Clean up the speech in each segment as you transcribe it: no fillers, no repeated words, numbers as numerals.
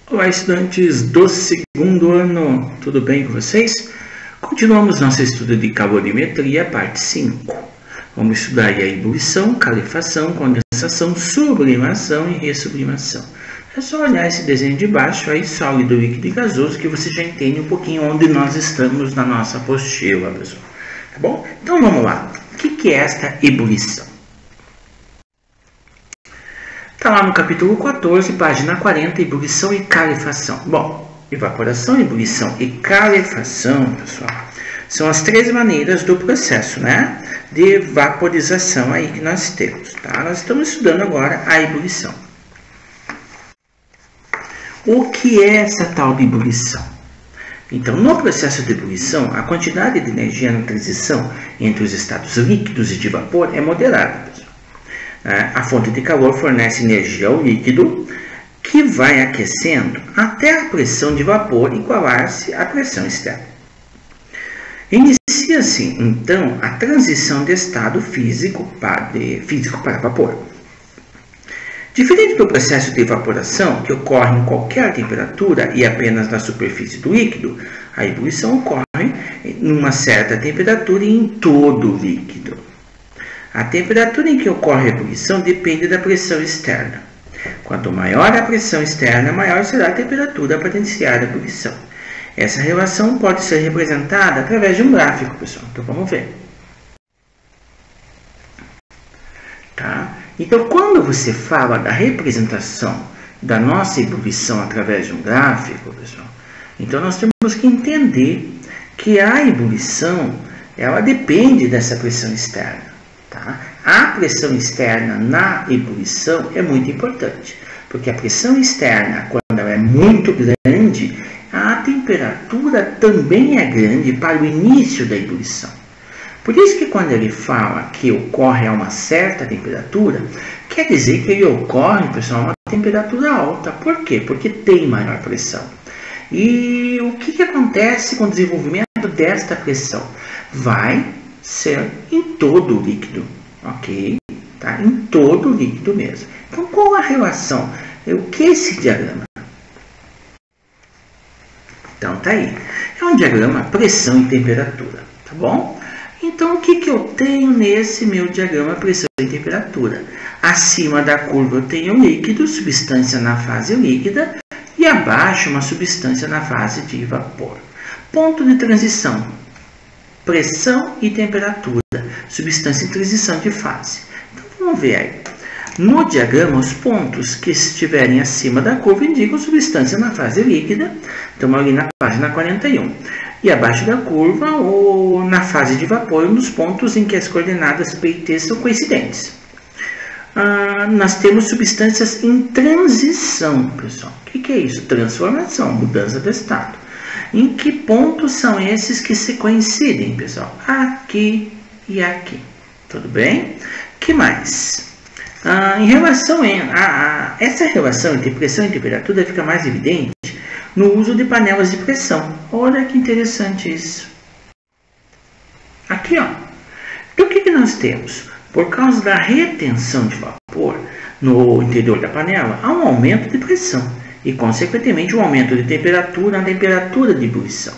Olá, estudantes do segundo ano, tudo bem com vocês? Continuamos nosso estudo de calorimetria, parte 5. Vamos estudar aí a ebulição, calefação, condensação, sublimação e ressublimação. É só olhar esse desenho de baixo aí, sólido, líquido e gasoso, que você já entende um pouquinho onde nós estamos na nossa apostila, pessoal. Tá bom? Então vamos lá. O que é esta ebulição? Está lá no capítulo 14, página 40, ebulição e calefação. Bom, evaporação, ebulição e calefação, pessoal, são as três maneiras do processo, né, de vaporização aí que nós temos, tá? Nós estamos estudando agora a ebulição. O que é essa tal de ebulição? Então, no processo de ebulição, a quantidade de energia na transição entre os estados líquidos e de vapor é moderada. A fonte de calor fornece energia ao líquido, que vai aquecendo até a pressão de vapor igualar-se à pressão externa. Inicia-se, então, a transição de estado físico para vapor. Diferente do processo de evaporação, que ocorre em qualquer temperatura e apenas na superfície do líquido, a ebulição ocorre em uma certa temperatura e em todo o líquido. A temperatura em que ocorre a ebulição depende da pressão externa. Quanto maior a pressão externa, maior será a temperatura para iniciar a ebulição. Essa relação pode ser representada através de um gráfico, pessoal. Então vamos ver. Tá? Então, quando você fala da representação da nossa ebulição através de um gráfico, pessoal, então nós temos que entender que a ebulição, ela depende dessa pressão externa. Tá? A pressão externa na ebulição é muito importante, porque a pressão externa, quando ela é muito grande, a temperatura também é grande para o início da ebulição. Por isso que quando ele fala que ocorre a uma certa temperatura, quer dizer que ele ocorre, pessoal, a uma temperatura alta. Por quê? Porque tem maior pressão. E o que acontece com o desenvolvimento desta pressão? Vai ser em todo o líquido, ok? Tá? Em todo o líquido mesmo. Então, qual a relação? O que é esse diagrama? Então, tá aí. É um diagrama pressão e temperatura, tá bom? Então, o que eu tenho nesse meu diagrama pressão e temperatura? Acima da curva eu tenho líquido, substância na fase líquida, e abaixo uma substância na fase de vapor. Ponto de transição: pressão e temperatura, substância em transição de fase. Então, vamos ver aí. No diagrama, os pontos que estiverem acima da curva indicam substância na fase líquida. Estamos ali na página 41. E abaixo da curva, ou na fase de vapor, nos pontos em que as coordenadas P e T são coincidentes. Nós temos substâncias em transição, pessoal. O que é isso? Transformação, mudança de estado. Em que pontos são esses que se coincidem, pessoal? Aqui e aqui. Tudo bem? Que mais? Em relação a essa relação entre pressão e temperatura fica mais evidente no uso de panelas de pressão. Olha que interessante isso. Aqui, ó. Então, o que nós temos? Por causa da retenção de vapor no interior da panela, há um aumento de pressão e, consequentemente, um aumento de temperatura na temperatura de ebulição.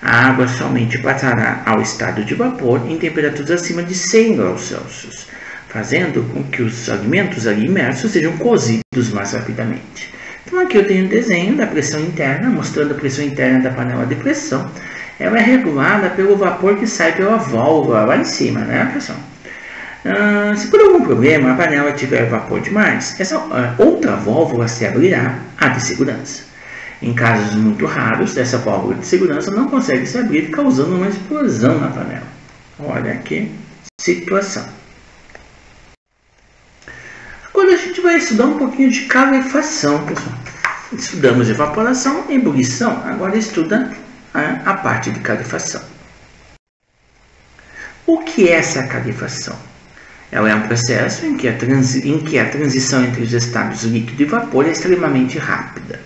A água somente passará ao estado de vapor em temperaturas acima de 100 graus Celsius, fazendo com que os alimentos ali imersos sejam cozidos mais rapidamente. Então, aqui eu tenho um desenho da pressão interna, mostrando a pressão interna da panela de pressão. Ela é regulada pelo vapor que sai pela válvula lá em cima, né, pessoal? Se por algum problema a panela tiver vapor demais, essa outra válvula se abrirá, a de segurança. Em casos muito raros, essa válvula de segurança não consegue se abrir, causando uma explosão na panela. Olha que situação. Agora a gente vai estudar um pouquinho de calefação, pessoal. Estudamos evaporação e ebulição, agora estuda a parte de calefação. O que é essa calefação? Ela é um processo em que a transição entre os estados líquido e vapor é extremamente rápida.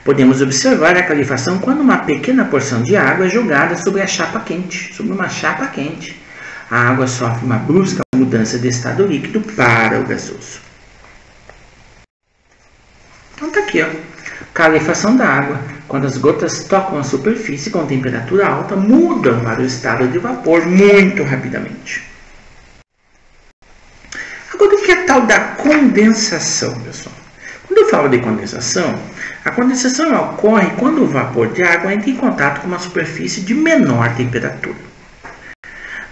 Podemos observar a calefação quando uma pequena porção de água é jogada sobre a chapa quente, sobre uma chapa quente. A água sofre uma brusca mudança de estado líquido para o gasoso. Então tá aqui, ó. Calefação da água. Quando as gotas tocam a superfície com temperatura alta, mudam para o estado de vapor muito rapidamente. Agora, o que é tal da condensação, pessoal? Quando eu falo de condensação, a condensação ocorre quando o vapor de água entra em contato com uma superfície de menor temperatura.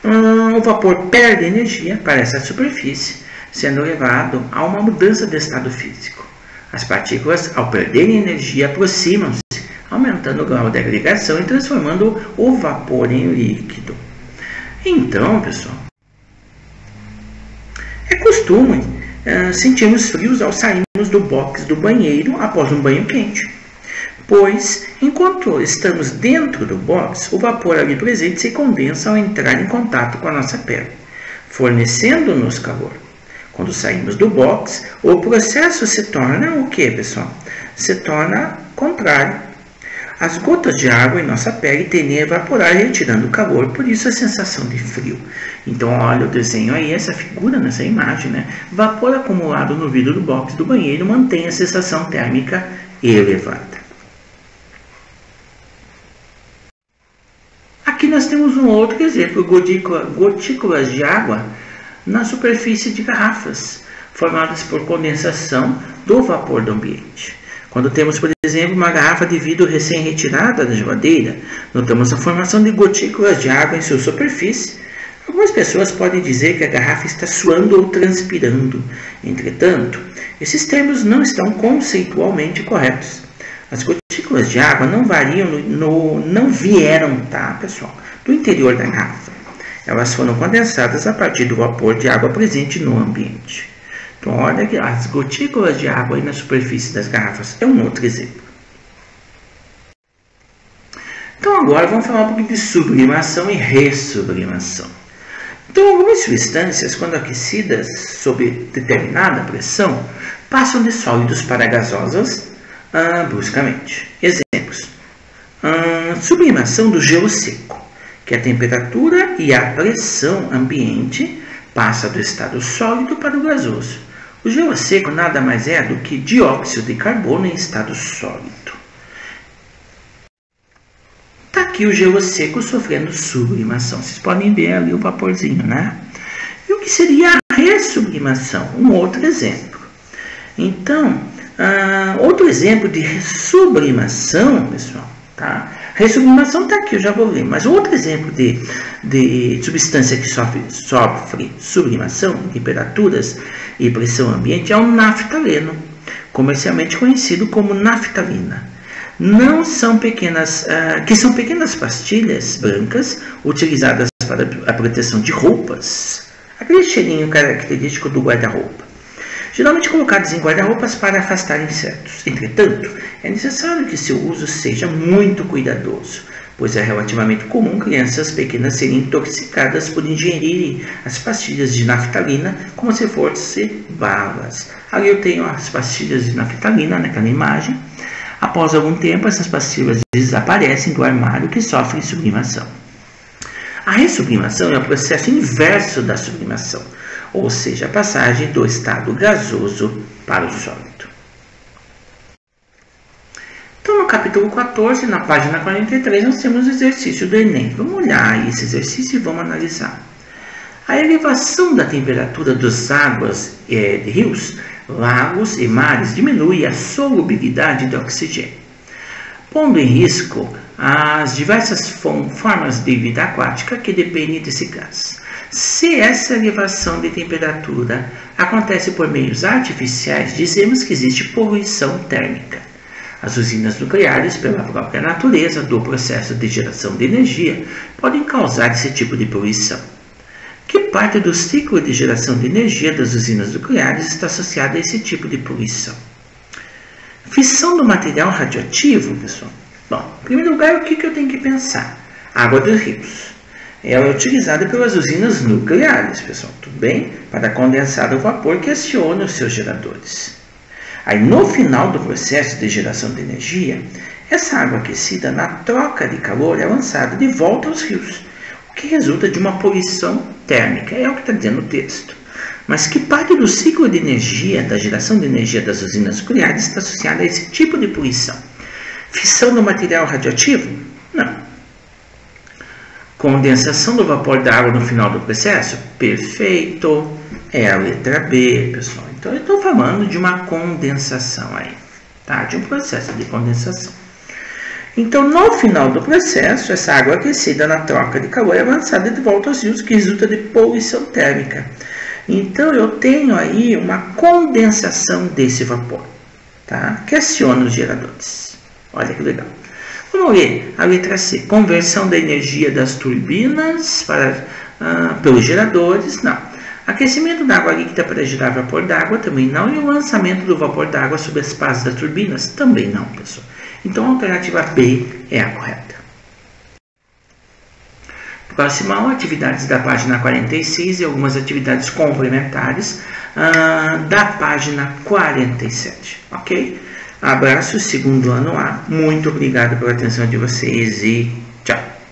O vapor perde energia para essa superfície, sendo levado a uma mudança de estado físico. As partículas, ao perderem energia, aproximam-se, aumentando o grau de agregação e transformando o vapor em líquido. Então, pessoal, é costume sentirmos frios ao sairmos do box do banheiro após um banho quente, pois, enquanto estamos dentro do box, o vapor ali presente se condensa ao entrar em contato com a nossa pele, fornecendo-nos calor. Quando saímos do box, o processo se torna o que, pessoal? Se torna contrário. As gotas de água em nossa pele tendem a evaporar, retirando o calor, por isso a sensação de frio. Então, olha o desenho aí, essa figura nessa imagem, né? Vapor acumulado no vidro do box do banheiro mantém a sensação térmica elevada. Aqui nós temos um outro exemplo, gotículas de água na superfície de garrafas, formadas por condensação do vapor do ambiente. Quando temos, por exemplo, uma garrafa de vidro recém-retirada da geladeira, notamos a formação de gotículas de água em sua superfície. Algumas pessoas podem dizer que a garrafa está suando ou transpirando. Entretanto, esses termos não estão conceitualmente corretos. As gotículas de água não vieram, tá, pessoal, do interior da garrafa. Elas foram condensadas a partir do vapor de água presente no ambiente. Então, olha que as gotículas de água aí na superfície das garrafas é um outro exemplo. Então, agora vamos falar um pouquinho de sublimação e ressublimação. Então, algumas substâncias, quando aquecidas sob determinada pressão, passam de sólidos para gasosas bruscamente. Exemplos. Sublimação do gelo seco, que a temperatura e a pressão ambiente passa do estado sólido para o gasoso. O gelo seco nada mais é do que dióxido de carbono em estado sólido. Está aqui o gelo seco sofrendo sublimação. Vocês podem ver ali o vaporzinho, né? E o que seria a ressublimação? Um outro exemplo. Então, outro exemplo de sublimação, pessoal, tá? Ressublimação está aqui, eu já vou ler. Mas outro exemplo de substância que sofre sublimação em temperaturas e pressão ambiente é o naftaleno, comercialmente conhecido como naftalina. São pequenas pastilhas brancas utilizadas para a proteção de roupas. Aquele cheirinho característico do guarda-roupa. Geralmente colocados em guarda-roupas para afastar insetos. Entretanto, é necessário que seu uso seja muito cuidadoso, pois é relativamente comum crianças pequenas serem intoxicadas por ingerirem as pastilhas de naftalina como se fossem balas. Ali eu tenho as pastilhas de naftalina naquela imagem. Após algum tempo, essas pastilhas desaparecem do armário que sofrem sublimação. A ressublimação é o processo inverso da sublimação, ou seja, a passagem do estado gasoso para o sólido. Então, no capítulo 14, na página 43, nós temos o exercício do Enem. Vamos olhar esse exercício e vamos analisar. A elevação da temperatura das águas de rios, lagos e mares diminui a solubilidade de oxigênio, pondo em risco as diversas formas de vida aquática que dependem desse gás. Se essa elevação de temperatura acontece por meios artificiais, dizemos que existe poluição térmica. As usinas nucleares, pela própria natureza do processo de geração de energia, podem causar esse tipo de poluição. Que parte do ciclo de geração de energia das usinas nucleares está associada a esse tipo de poluição? Fissão do material radioativo, pessoal. Bom, em primeiro lugar, o que eu tenho que pensar? Água dos rios. Ela é utilizada pelas usinas nucleares, pessoal, tudo bem? Para condensar o vapor que aciona os seus geradores. Aí, no final do processo de geração de energia, essa água aquecida, na troca de calor, é lançada de volta aos rios, o que resulta de uma poluição térmica, é o que está dizendo o texto. Mas que parte do ciclo de energia, da geração de energia das usinas nucleares está associada a esse tipo de poluição? Fissão do material radioativo? Não. Condensação do vapor da água no final do processo? Perfeito. É a letra B, pessoal. Então, eu estou falando de uma condensação aí, tá? De um processo de condensação. Então, no final do processo, essa água aquecida na troca de calor é avançada de volta aos rios, que resulta de poluição térmica. Então, eu tenho aí uma condensação desse vapor, tá? Que aciona os geradores. Olha que legal. Vamos ler a letra C. Conversão da energia das turbinas pelos geradores, não. Aquecimento da água líquida para gerar vapor d'água, também não. E o lançamento do vapor d'água sobre as bases das turbinas, também não, pessoal. Então, a alternativa B é a correta. Próxima, atividades da página 46 e algumas atividades complementares da página 47, ok? Abraço, segundo ano A. Muito obrigado pela atenção de vocês e tchau!